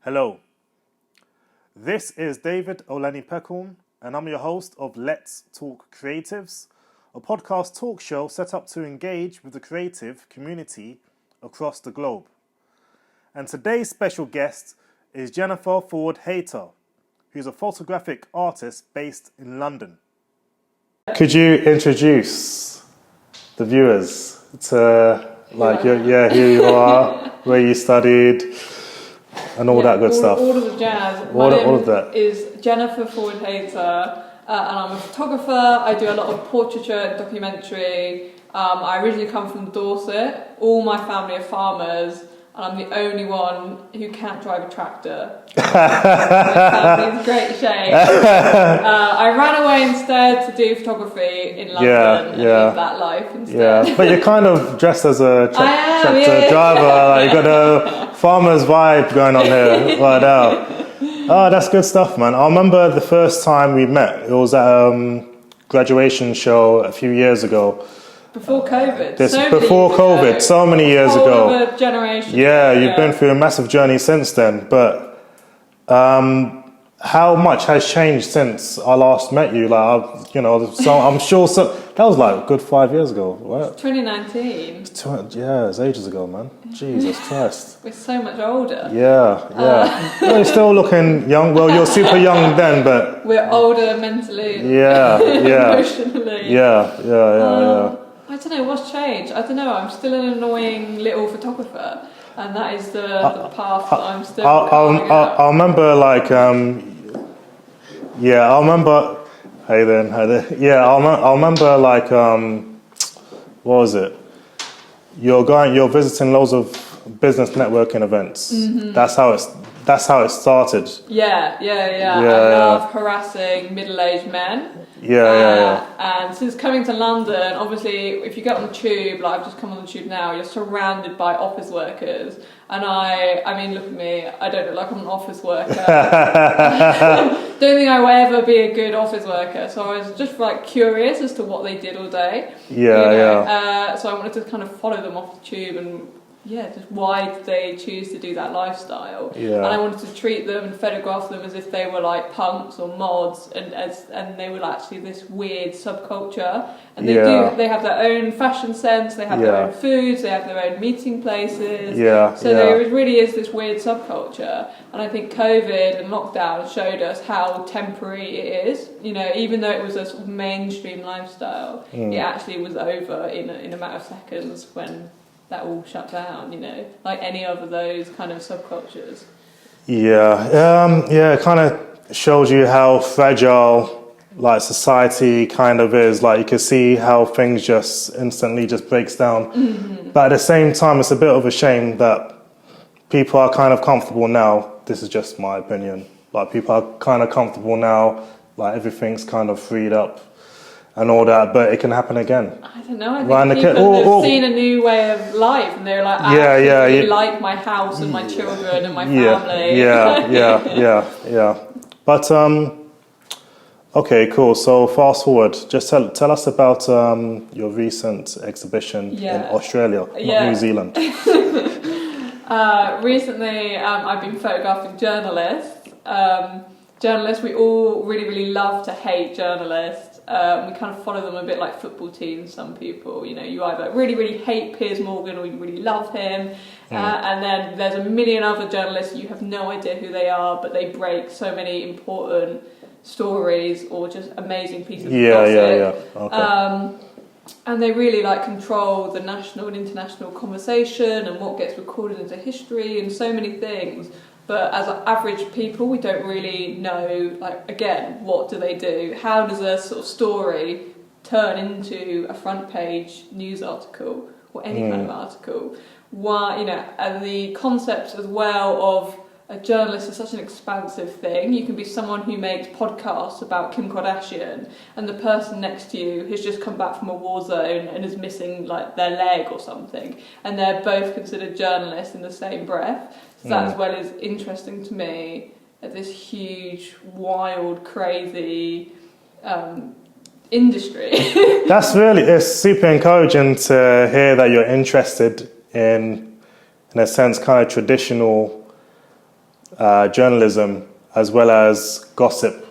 Hello, this is David Olani-Pekun, and I'm your host of Let's Talk Creatives, a podcast talk show set up to engage with the creative community across the globe. And today's special guest is Jenifer Foward, who's a photographic artist based in London. Could you introduce the viewers to, here you are, where you studied, and all that good stuff. All of the jazz. All of that. Is Jenifer Foward, and I'm a photographer. I do a lot of portraiture and documentary. I originally come from Dorset. All my family are farmers, and I'm the only one who can't drive a tractor. My family's great shape. I ran away instead to do photography in London and live that life instead. Yeah, but you're kind of dressed as a tractor driver. Like, you got a farmer's vibe going on here right now. Oh, that's good stuff, man. I remember the first time we met. It was at a graduation show a few years ago. Before COVID. So many years ago. Whole other generation. Yeah, you've been through a massive journey since then. But how much has changed since I last met you? I'm sure that was like a good 5 years ago, right? 2019. It's ages ago, man. Jesus Christ. We're so much older. Yeah. You're still looking young. Well, you're super young then, but we're older mentally. Emotionally. Yeah. I don't know what's changed. I don't know. I'm still an annoying little photographer, and that is the path that I'm still. I remember I remember. Hey there. Yeah, I remember what was it? You're visiting loads of business networking events. Mm-hmm. That's how it started. Yeah. I love harassing middle-aged men. And since coming to London, obviously, if you get on the tube, like I've just come on the tube now, you're surrounded by office workers. And I mean, look at me, I don't look like I'm an office worker. Don't think I will ever be a good office worker. So I was just curious as to what they did all day. So I wanted to kind of follow them off the tube and just why did they choose to do that lifestyle? And I wanted to treat them and photograph them as if they were like punks or mods, and they were actually this weird subculture. And they have their own fashion sense, they have their own foods, they have their own meeting places. There really is this weird subculture. And I think COVID and lockdown showed us how temporary it is. You know, even though it was a sort of mainstream lifestyle, it actually was over in a matter of seconds when that all shut down, like any of those kind of subcultures. It kind of shows you how fragile society kind of is. Like, you can see how things just instantly just breaks down. Mm-hmm. But at the same time, it's a bit of a shame that people are kind of comfortable now. This is just my opinion. Like, people are kind of comfortable now. Like, everything's kind of freed up and all that, but it can happen again. I don't know. I think people have seen a new way of life, and they're like, I like my house and my children and my family. But okay, cool. So fast forward. Just tell us about your recent exhibition in Australia, not New Zealand. Recently, I've been photographing journalists. Journalists, we all really love to hate journalists. We kind of follow them a bit like football teams, some people. You either really hate Piers Morgan or you really love him. And then there's a million other journalists, you have no idea who they are, but they break so many important stories or just amazing pieces of gossip. Okay. And they really control the national and international conversation and what gets recorded into history and so many things. But as average people, we don't really know, what do they do? How does a sort of story turn into a front page news article or any kind of article? Why, and the concept as well of a journalist is such an expansive thing. You can be someone who makes podcasts about Kim Kardashian, and the person next to you has just come back from a war zone and is missing their leg or something, and they're both considered journalists in the same breath. So that as well is interesting to me at this huge, wild, crazy industry. It's super encouraging to hear that you're interested in a sense, kind of traditional journalism as well as gossip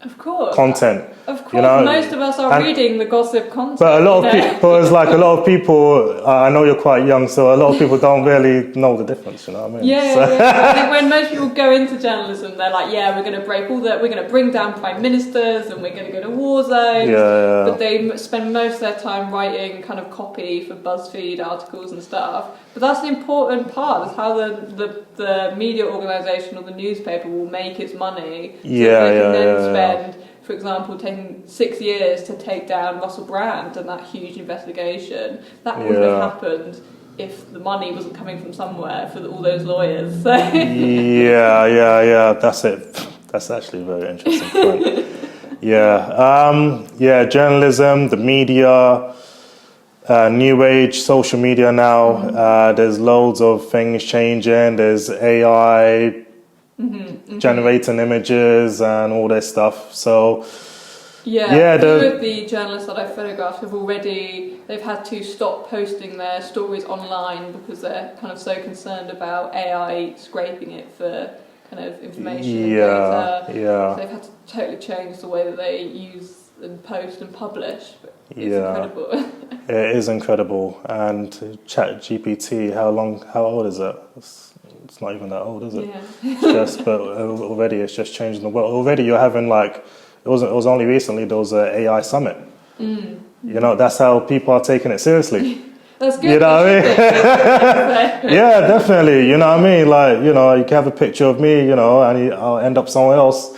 Of course. content. Of course, most of us are reading the gossip content. But a lot of people, it's like a lot of people, I know you're quite young, so a lot of people don't really know the difference, you know what I mean? Yeah. I think when most people go into journalism, they're like, yeah, we're going to we're going to bring down prime ministers and we're going to go to war zones. Yeah. But they spend most of their time writing kind of copy for BuzzFeed articles and stuff. But that's an important part. That's how the media organisation or the newspaper will make its money. So they can then spend, for example, taking 6 years to take down Russell Brand and that huge investigation. That wouldn't have happened if the money wasn't coming from somewhere for all those lawyers. So. Yeah. That's it. That's actually a very interesting point. Journalism, the media, new age, social media now. There's loads of things changing. There's AI generating images and all this stuff. So the journalists that I photographed they've had to stop posting their stories online because they're kind of so concerned about AI scraping it for kind of information and data. So they've had to totally change the way that they use and post and publish. But it's incredible. It is incredible. And ChatGPT, how old is it? It's not even that old, is it? Yeah. But already it's just changing the world. Already you're having it was only recently there was an AI summit. You know, that's how people are taking it seriously. That's good. You know what I mean? Yeah, definitely. You know what I mean? Like, you know, you can have a picture of me, you know, and I'll end up somewhere else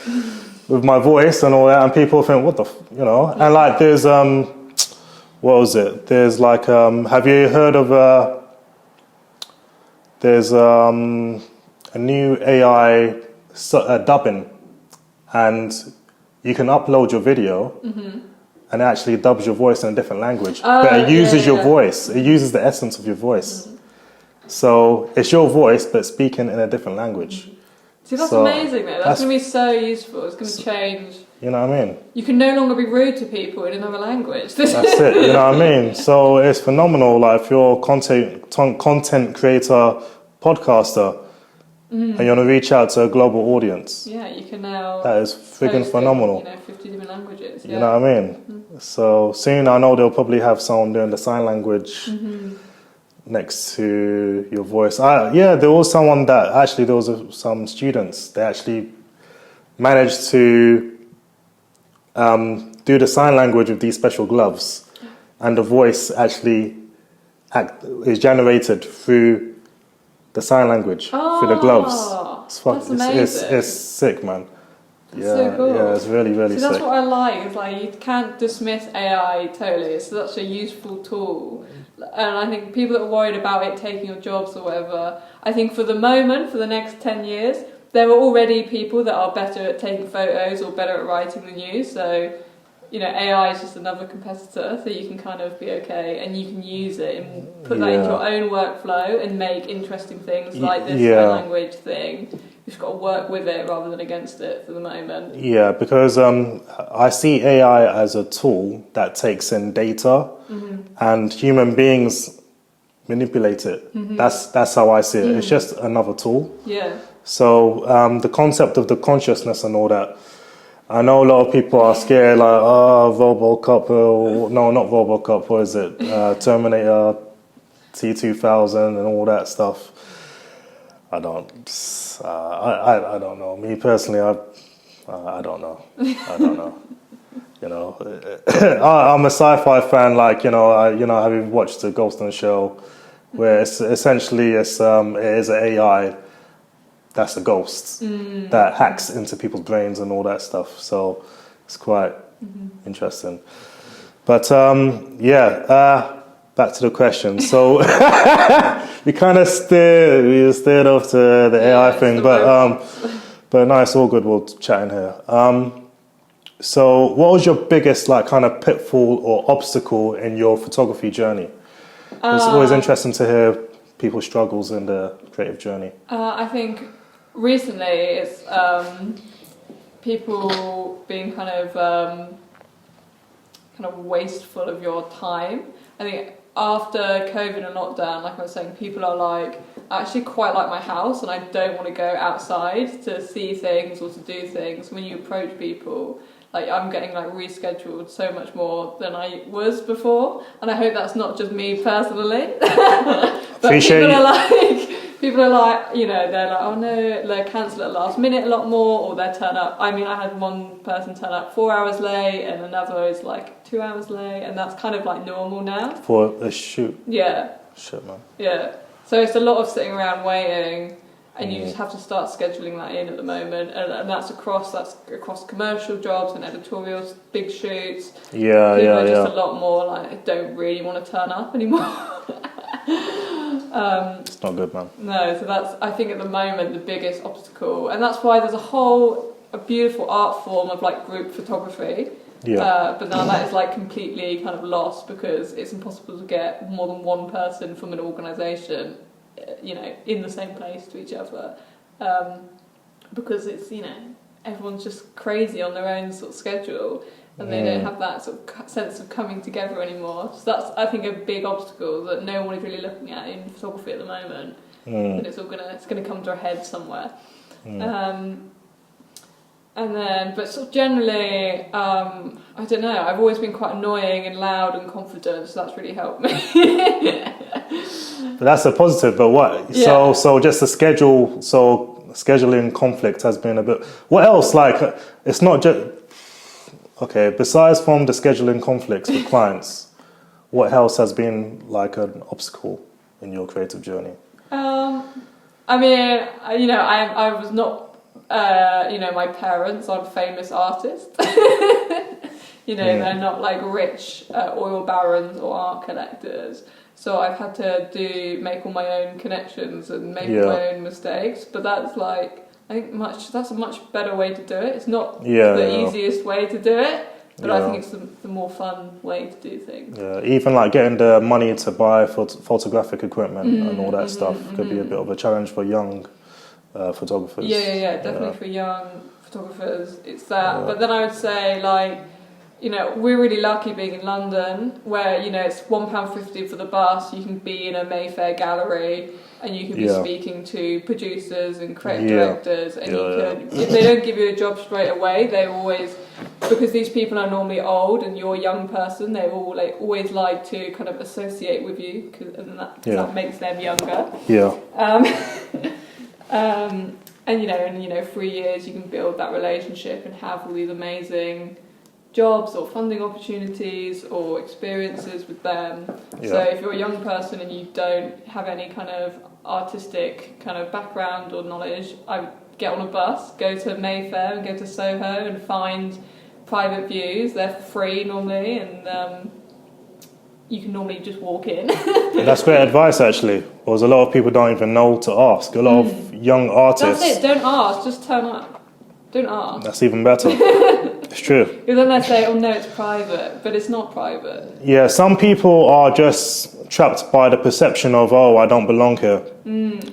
with my voice and all that, and people think, what the, you know? And like, there's what was it? There's like, have you heard of there's a new AI dubbing, and you can upload your video and it actually dubs your voice in a different language. But it uses your voice. It uses the essence of your voice. So it's your voice, but speaking in a different language. See, that's amazing though. That's going to be so useful. It's going to change. You know what I mean? You can no longer be rude to people in another language. That's it, you know what I mean? So it's phenomenal. Like if you're a content creator, podcaster, and you want to reach out to a global audience. Yeah, you can now. That is friggin' phenomenal. 50 different languages. You know what I mean? So soon I know they'll probably have someone doing the sign language next to your voice. There was someone there was some students. They actually managed to do the sign language with these special gloves, and the voice actually is generated through the sign language through the gloves. That's amazing. It's sick, man. So cool. Yeah, it's really, really sick. That's what I like. It's like you can't dismiss AI totally. It's such a useful tool. And I think people that are worried about it taking your jobs or whatever, I think for the moment, for the next 10 years, there are already people that are better at taking photos or better at writing than you. So, you know, AI is just another competitor, so you can kind of be okay and you can use it and put that into your own workflow and make interesting things like this sign language thing. You've just got to work with it rather than against it for the moment. Yeah, because I see AI as a tool that takes in data and human beings manipulate it. That's how I see it. It's just another tool. Yeah. So the concept of the consciousness and all that, I know a lot of people are scared, like, Robocop, no, not Robocop, what is it? Terminator T2000 and all that stuff. I don't know. Me personally, I don't know. You know, I'm a sci-fi fan. Like, having watched the Ghost in the Shell, where it is an AI. That's a ghost that hacks into people's brains and all that stuff. So it's quite interesting. But back to the question. So we kind of steered off to the AI thing, but no, it's all good. We'll chat in here. So what was your biggest kind of pitfall or obstacle in your photography journey? It's always interesting to hear people's struggles in the creative journey. I think recently it's people being kind of wasteful of your time. I think after COVID and lockdown, like I was saying, people are like, I actually quite like my house and I don't want to go outside to see things or to do things. When you approach people, like I'm getting like rescheduled so much more than I was before, and I hope that's not just me personally. But people are like, you know, they're like, oh no, they'll cancel at the last minute a lot more, or they'll turn up. I mean, I had one person turn up 4 hours late, and another is like 2 hours late, and that's kind of like normal now. For a shoot? Yeah. Shit, man. Yeah. So it's a lot of sitting around waiting, and you just have to start scheduling that in at the moment, and that's across commercial jobs and editorials, big shoots. People are just a lot more like, don't really want to turn up anymore. It's not good, man. No, so that's, I think at the moment, the biggest obstacle, and that's why there's a beautiful art form of like group photography. Yeah. But now that is like completely kind of lost because it's impossible to get more than one person from an organisation, you know, in the same place to each other, because it's, you know, everyone's just crazy on their own sort of schedule, and they don't have that sort of sense of coming together anymore. So that's, I think, a big obstacle that no one is really looking at in photography at the moment. And it's gonna come to a head somewhere. And then, but sort of generally, I don't know, I've always been quite annoying and loud and confident, so that's really helped me. But that's a positive, but what? Yeah. So just the schedule, so scheduling conflict has been a bit, what else? Like, it's not just, okay, besides from the scheduling conflicts with clients, what else has been like an obstacle in your creative journey? I mean, you know, I was not, you know, my parents aren't famous artists. You know, they're not like rich oil barons or art collectors. So I've had to make all my own connections and make my own mistakes. But that's like, I think that's a much better way to do it. It's not the easiest way to do it, but I think it's the more fun way to do things. Yeah, even like getting the money to buy photographic equipment and all that stuff could be a bit of a challenge for young photographers. Yeah, definitely for young photographers, it's that. But then I would say, like, you know, we're really lucky being in London, where, you know, it's £1.50 for the bus. You can be in a Mayfair gallery, and you can be speaking to producers and creative directors, and if they don't give you a job straight away, they always, because these people are normally old and you're a young person, they all always like to kind of associate with you, cause that makes them younger. And you know, 3 years you can build that relationship and have all these amazing jobs or funding opportunities or experiences with them. So if you're a young person and you don't have any kind of artistic kind of background or knowledge, I would get on a bus, go to Mayfair and go to Soho and find private views. They're free normally, and you can normally just walk in. That's great advice, actually. Because a lot of people don't even know to ask. A lot of young artists... That's it, don't ask, just turn up. Don't ask. That's even better. It's true. Because then they say, oh no, it's private, but it's not private. Yeah, some people are just trapped by the perception of, oh, I don't belong here.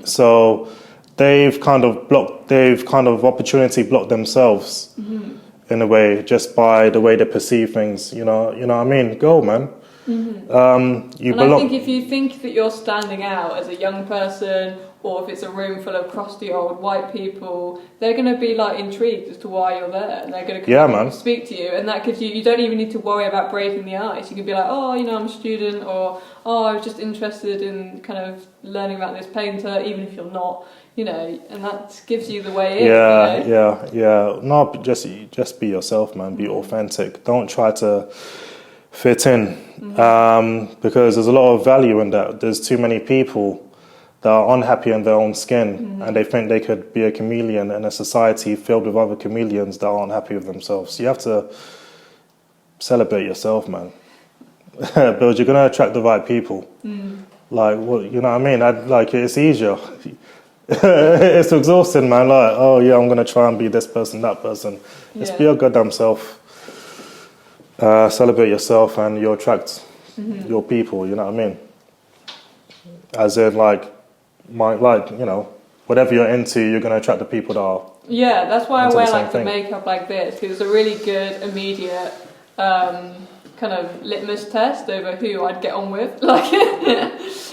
So they've kind of opportunity blocked themselves in a way, just by the way they perceive things. You know what I mean? Go, man. I think if you think that you're standing out as a young person, or if it's a room full of crusty old white people, they're going to be like intrigued as to why you're there, and they're going to come and speak to you, and that gives you don't even need to worry about breaking the ice. You can be like, oh, you know, I'm a student, or oh, I was just interested in kind of learning about this painter, even if you're not, you know, and that gives you the way in. Yeah. No, just be yourself, man. Be authentic. Don't try to fit in, because there's a lot of value in that. There's too many people that are unhappy in their own skin, and they think they could be a chameleon in a society filled with other chameleons that aren't happy with themselves. So you have to celebrate yourself, man. Because you're going to attract the right people. Like, well, you know what I mean? Like, it's easier. It's exhausting, man. Like, oh yeah, I'm going to try and be this person, that person. Just be your goddamn self. Celebrate yourself, and you attract your people, you know what I mean? As in, you know, whatever you're into, you're going to attract the people that are... Yeah, that's why I wear, like, the makeup like this, because it's a really good, immediate kind of litmus test over who I'd get on with. Like,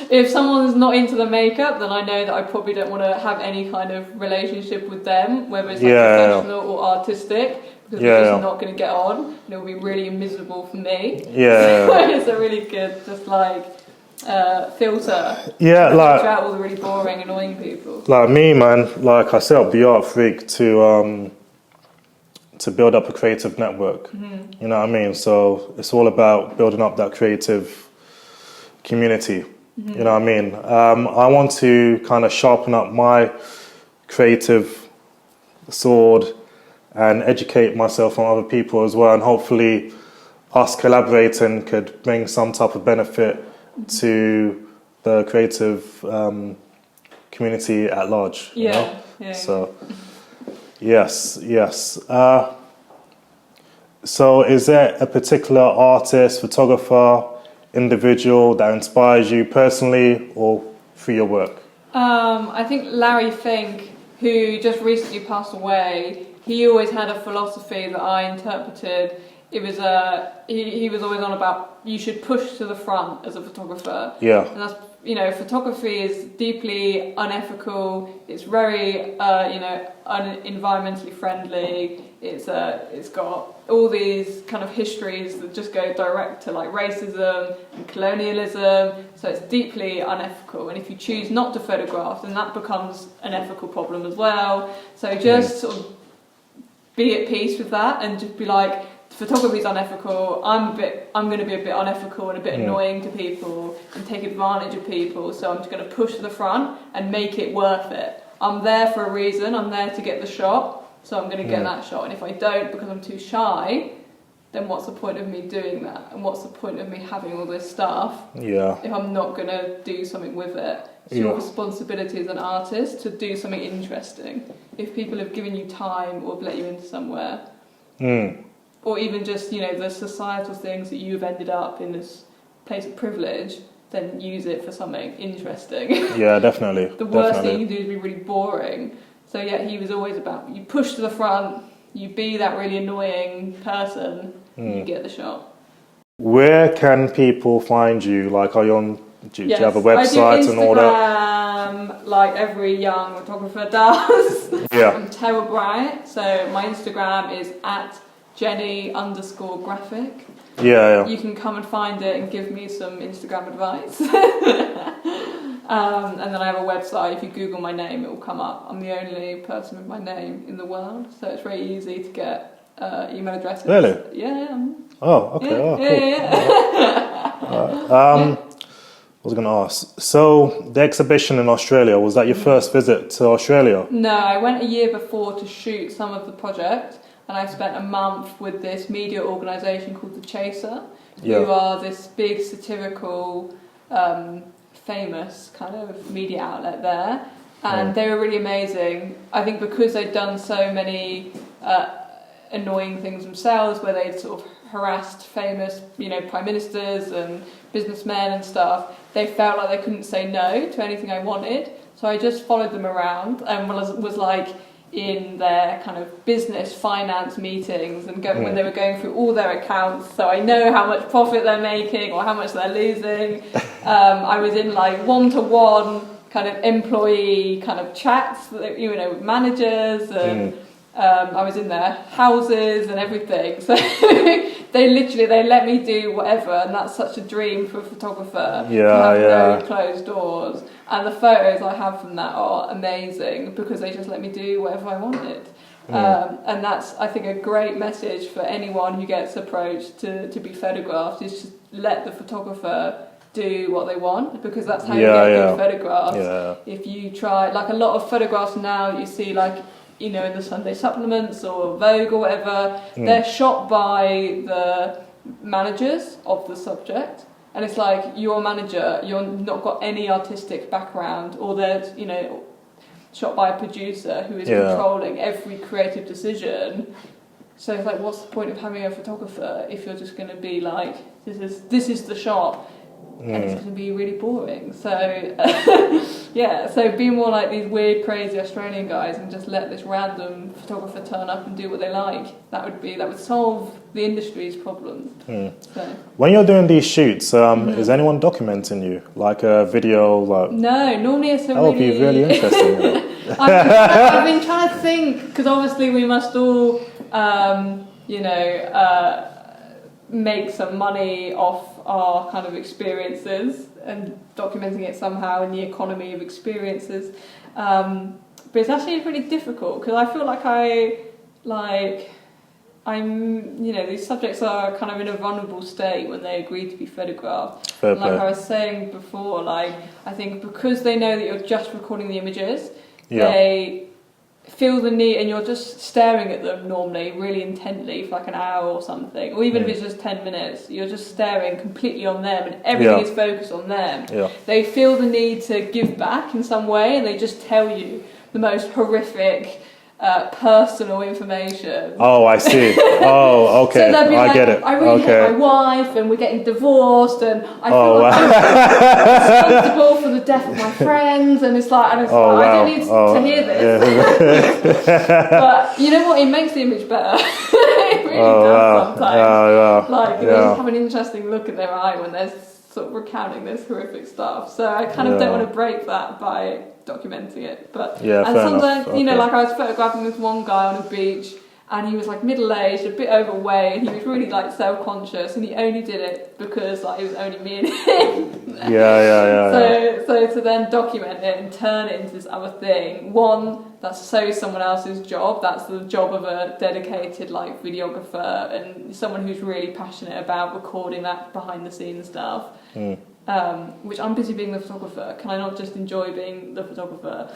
if someone's not into the makeup, then I know that I probably don't want to have any kind of relationship with them, whether it's like professional or artistic, because we're just not going to get on, and it'll be really miserable for me. So it's a really good, just like, filter. Yeah, like filter out all the really boring, annoying people. Like me, man. Like I set up the Art Freak to build up a creative network. Mm-hmm. You know what I mean? So it's all about building up that creative community. Mm-hmm. You know what I mean? I want to kind of sharpen up my creative sword and educate myself from other people as well, and hopefully us collaborating could bring some type of benefit to the creative community at large. You know? So yes. So is there a particular artist, photographer, individual that inspires you personally or through your work? I think Larry Fink, who just recently passed away, he always had a philosophy that I interpreted. It was he was always on about you should push to the front as a photographer. Yeah. And that's, you know, photography is deeply unethical. It's very environmentally friendly. It's got all these kind of histories that just go direct to like racism and colonialism. So it's deeply unethical. And if you choose not to photograph, then that becomes an ethical problem as well. So just sort of be at peace with that and just be like, photography is unethical. I'm going to be a bit unethical and a bit annoying to people and take advantage of people. So I'm just going to push to the front and make it worth it. I'm there for a reason. I'm there to get the shot. So I'm going to get that shot. And if I don't because I'm too shy, then what's the point of me doing that? And what's the point of me having all this stuff if I'm not going to do something with it? It's your responsibility as an artist to do something interesting. If people have given you time or have let you into somewhere, or even just, you know, the societal things that you've ended up in this place of privilege, then use it for something interesting. Yeah, definitely. The worst thing you can do is be really boring. So yeah, he was always about, you push to the front, you be that really annoying person, you get the shot. Where can people find you? Like, are you on, do you have a website and all that? Like every young photographer does. I'm terrible at it. So my Instagram is at Jenny_graphic. You can come and find it and give me some Instagram advice. And then I have a website. If you Google my name, it will come up. I'm the only person with my name in the world, so it's very easy to get email addresses. Really? Yeah. Oh, okay. Cool. I was going to ask, so the exhibition in Australia, was that your first visit to Australia? No, I went a year before to shoot some of the project. And I spent a month with this media organisation called The Chaser, who are this big satirical, famous kind of media outlet there. And they were really amazing. I think because they'd done so many annoying things themselves, where they'd sort of harassed famous, you know, prime ministers and businessmen and stuff, they felt like they couldn't say no to anything I wanted. So I just followed them around and was like, in their kind of business finance meetings and when they were going through all their accounts, so I know how much profit they're making or how much they're losing. I was in like one-to-one kind of employee kind of chats, you know, with managers, and I was in their houses and everything. So they let me do whatever, and that's such a dream for a photographer to have very closed doors. And the photos I have from that are amazing because they just let me do whatever I wanted. And that's, I think, a great message for anyone who gets approached to be photographed, is just let the photographer do what they want, because that's how you get good photographs. If you try, like a lot of photographs now you see, like, you know, in the Sunday supplements or Vogue or whatever, they're shot by the managers of the subject. And it's like, you're a manager, you're not got any artistic background, or they're, you know, shot by a producer who is controlling every creative decision. So it's like, what's the point of having a photographer if you're just going to be like, this is the shot? and it's going to be really boring. So yeah, so be more like these weird, crazy Australian guys and just let this random photographer turn up and do what they like. That would solve the industry's problems. So. When you're doing these shoots, is anyone documenting you, like a video? Like, no, normally it's that would be really interesting. I've been trying to think, because obviously we must all, make some money off our kind of experiences and documenting it somehow in the economy of experiences. But it's actually really difficult because I feel these subjects are kind of in a vulnerable state when they agree to be photographed. Like I was saying before, like I think because they know that you're just recording the images, they feel the need, and you're just staring at them normally really intently for like an hour or something, or even if it's just 10 minutes, you're just staring completely on them and everything is focused on them. They feel the need to give back in some way, and they just tell you the most horrific personal information. Oh, I see. Oh, okay. So I get it. I really hate my wife, and we're getting divorced, and I feel like I'm responsible for the death of my friends, and it's like, I don't need to hear this. But you know what? It makes the image better. It really does sometimes. Like they just have an interesting look in their eye when they're sort of recounting this horrific stuff. So I kind of don't want to break that by documenting it, but and sometimes like I was photographing this one guy on a beach, and he was like middle-aged, a bit overweight, and he was really like self-conscious, and he only did it because like it was only me and him. So to then document it and turn it into this other thing, one that's so someone else's job, that's the job of a dedicated like videographer and someone who's really passionate about recording that behind the scenes stuff. Which I'm busy being the photographer. Can I not just enjoy being the photographer?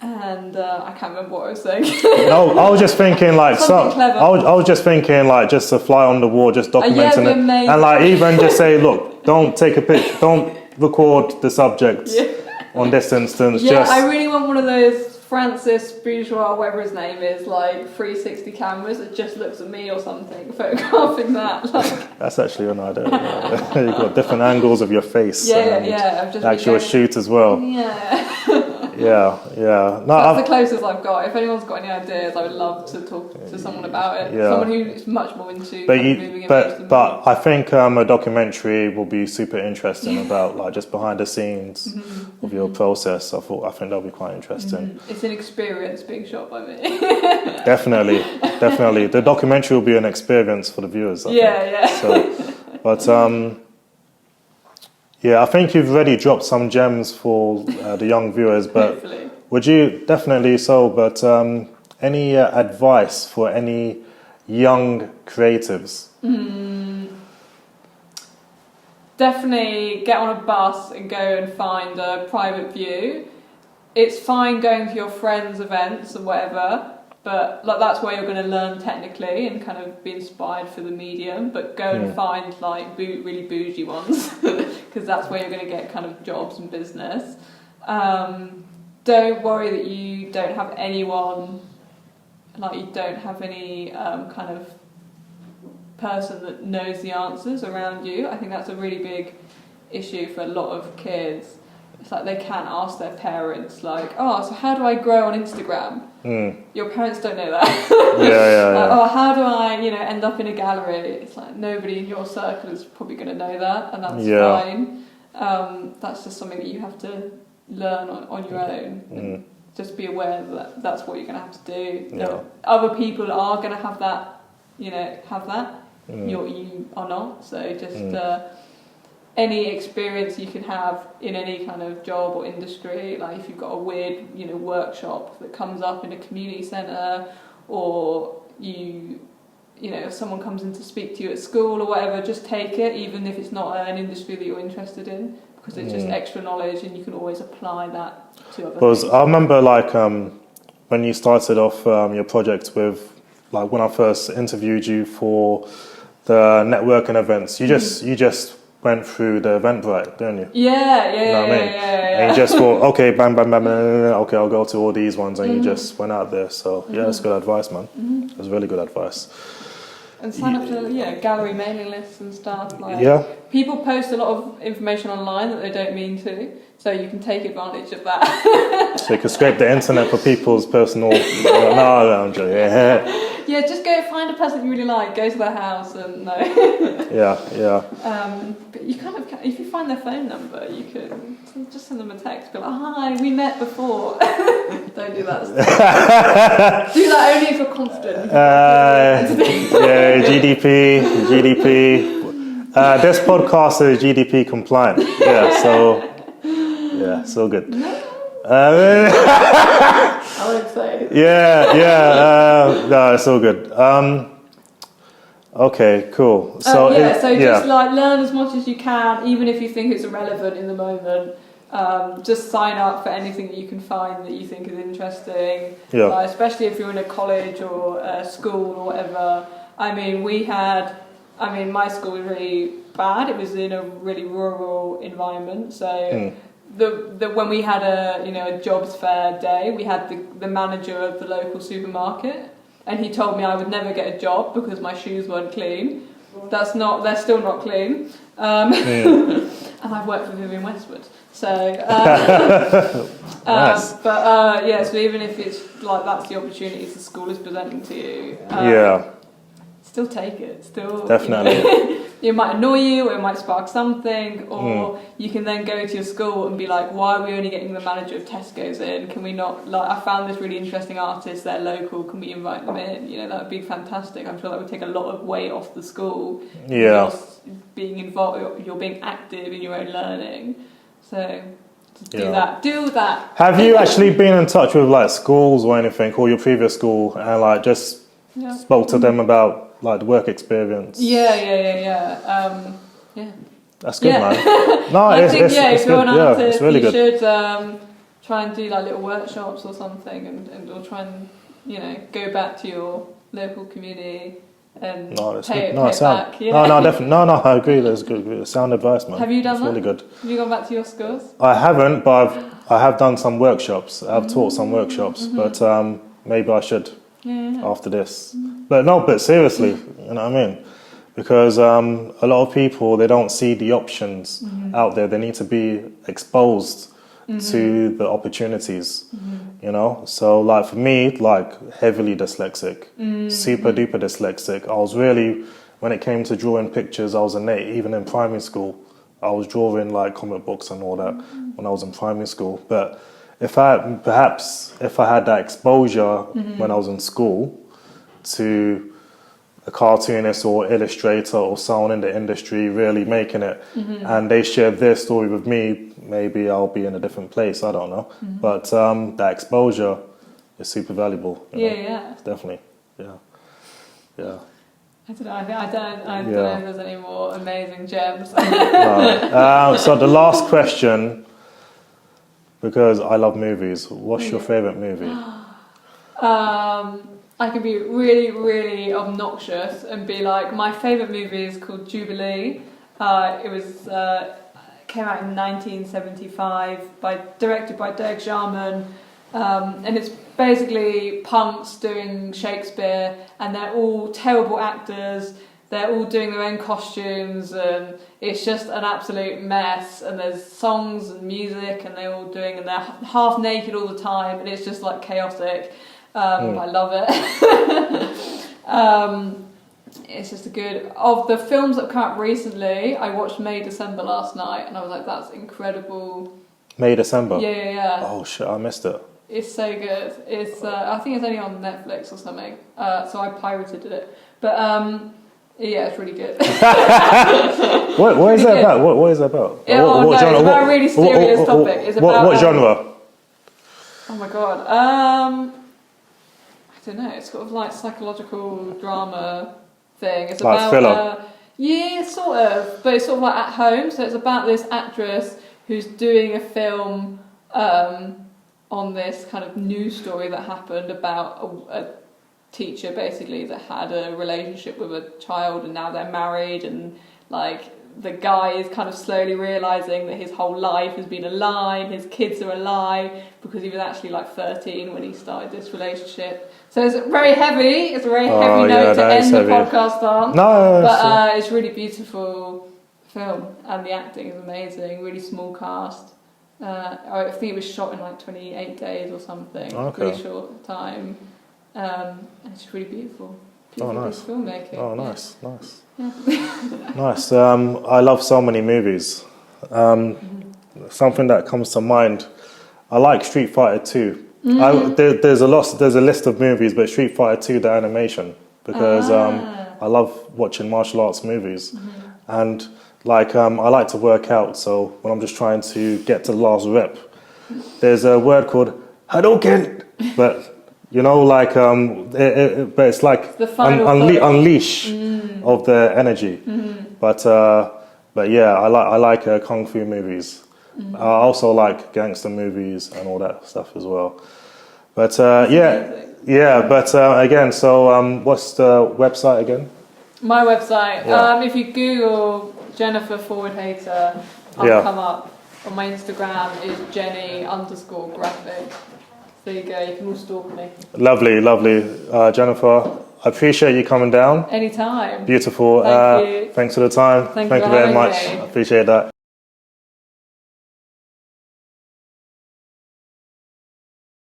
And I can't remember what I was saying. No, I was just thinking like clever. I was just thinking like just a fly on the wall, just documenting it, amazing. and like even just say, look, don't take a picture, don't record the subject on this instance. I really want one of those Francis Bourgeois, whatever his name is, like 360 cameras that just looks at me or something, photographing that. Like. That's actually an idea. You've got different angles of your face. I've just actual shoot as well. No, that's the closest I've got. If anyone's got any ideas, I would love to talk to someone about it. Someone who's much more into moving images. But I think a documentary will be super interesting about like just behind the scenes of your process. I think that'll be quite interesting. It's an experience being shot by me. Definitely. The documentary will be an experience for the viewers. I think. So, but I think you've already dropped some gems for the young viewers, but hopefully. Would you definitely so? But any advice for any young creatives? Definitely get on a bus and go and find a private view. It's fine going to your friends' events or whatever, but like that's where you're going to learn technically and kind of be inspired for the medium. But go and find like really bougie ones because that's where you're going to get kind of jobs and business. Don't worry that you don't have anyone, like you don't have any kind of person that knows the answers around you. I think that's a really big issue for a lot of kids. It's like they can't ask their parents, like, oh, so how do I grow on Instagram? Your parents don't know that. Oh, how do I, end up in a gallery? It's like nobody in your circle is probably going to know that, and that's fine. That's just something that you have to learn on your own. And just be aware that that's what you're going to have to do. Other people are going to have that, you are not. So just any experience you can have in any kind of job or industry, like if you've got a weird, workshop that comes up in a community centre, or if someone comes in to speak to you at school or whatever, just take it, even if it's not an industry that you're interested in, because it's just extra knowledge and you can always apply that to other things. I remember when you started off your project with, like when I first interviewed you for the networking events, you just went through the Eventbrite, didn't you? Yeah. And you just thought, okay, bam, okay, I'll go to all these ones, and you just went out there. So that's good advice, man. That's really good advice. And sign up to gallery mailing lists and stuff. People post a lot of information online that they don't mean to, so you can take advantage of that. So you can scrape the internet for people's personal. Yeah, just go find a person you really like, go to their house, and no. But you kind of, if you find their phone number, you can just send them a text, be like, "Hi, we met before." Don't do that. Do that only if you're confident. GDP. This podcast is GDP compliant. So good. I won't say. No, it's all good. Okay, cool. So just like learn as much as you can, even if you think it's irrelevant in the moment. Just sign up for anything that you can find that you think is interesting. Especially if you're in a college or a school or whatever. I mean, my school was really bad. It was in a really rural environment, so. When we had a jobs fair day, we had the manager of the local supermarket, and he told me I would never get a job because my shoes weren't clean. They're still not clean. And I've worked with Vivian Westwood, so. Nice. So even if it's like that's the opportunities the school is presenting to you. Still take it. Still definitely. It might annoy you, or it might spark something, or you can then go to your school and be like, "Why are we only getting the manager of Tesco's in? Can we not? Like, I found this really interesting artist. They're local. Can we invite them in? That would be fantastic. I'm sure that would take a lot of weight off the school. You're being involved. You're being active in your own learning. So." Do that. Have you actually been in touch with like schools or anything, or your previous school, and like just spoke to them about like the work experience? That's good, man. No, I think if you're an artist, it's really good. You should try and do like little workshops or something, and or try and go back to your local community. And pay it back. Definitely. No, I agree. That's good. Sound advice, man. Have you done that? Really good. Have you gone back to your schools? I haven't, but I have done some workshops. I've taught some workshops, but maybe I should after this. But seriously, you know what I mean? Because a lot of people, they don't see the options out there. They need to be exposed to the opportunities. So like for me, like heavily dyslexic, super duper dyslexic. I was really, when it came to drawing pictures, I was even in primary school, I was drawing like comic books and all that when I was in primary school. But if I had that exposure when I was in school to a cartoonist or illustrator or someone in the industry really making it, and they shared their story with me, maybe I'll be in a different place. I don't know, but that exposure is super valuable. Definitely. Yeah. I don't know. I don't know if there's any more amazing gems. So the last question, because I love movies. What's your favorite movie? I can be really, really obnoxious and be like, my favourite movie is called Jubilee. Came out in 1975, directed by Dirk Jarman, and it's basically punks doing Shakespeare, and they're all terrible actors. They're all doing their own costumes, and it's just an absolute mess. And there's songs and music, and they're half naked all the time, and it's just like chaotic. I love it. It's just of the films that come out recently, I watched May December last night, and I was like, that's incredible. May December? Yeah. Oh shit, I missed it. It's so good. It's I think it's only on Netflix or something, so I pirated it. But it's really good. What is that about? What is that about? What genre? It's about a really serious topic. It's about what genre? Oh my god. I don't know. It's sort of like psychological drama thing. It's like about thriller. Sort of, but it's sort of like at home. So it's about this actress who's doing a film on this kind of news story that happened about a teacher basically that had a relationship with a child, and now they're married, and like the guy is kind of slowly realising that his whole life has been a lie, his kids are a lie, because he was actually like 13 when he started this relationship. So it's very heavy. It's a very heavy note to end the podcast on. But it's really beautiful film, and the acting is amazing. Really small cast. I think it was shot in like 28 days or something. Really short time. And it's really beautiful. Nice filmmaking. Nice. Yeah. Nice. I love so many movies. Something that comes to mind. I like Street Fighter 2. There's a list of movies, but Street Fighter 2, the animation, because I love watching martial arts movies, and like I like to work out. So when I'm just trying to get to the last rep, there's a word called Hadouken, but like but it's like it's unleash of the energy. But yeah, I like kung fu movies. I also like gangster movies and all that stuff as well. But again, so what's the website again? My website. If you Google Jenifer Foward Hater, I'll come up. On my Instagram is Jenny_graphic. There you go, you can all stalk me. Lovely. Jenifer, I appreciate you coming down. Anytime. Beautiful. Thank you. Thanks for the time. Thank you very much. I appreciate that.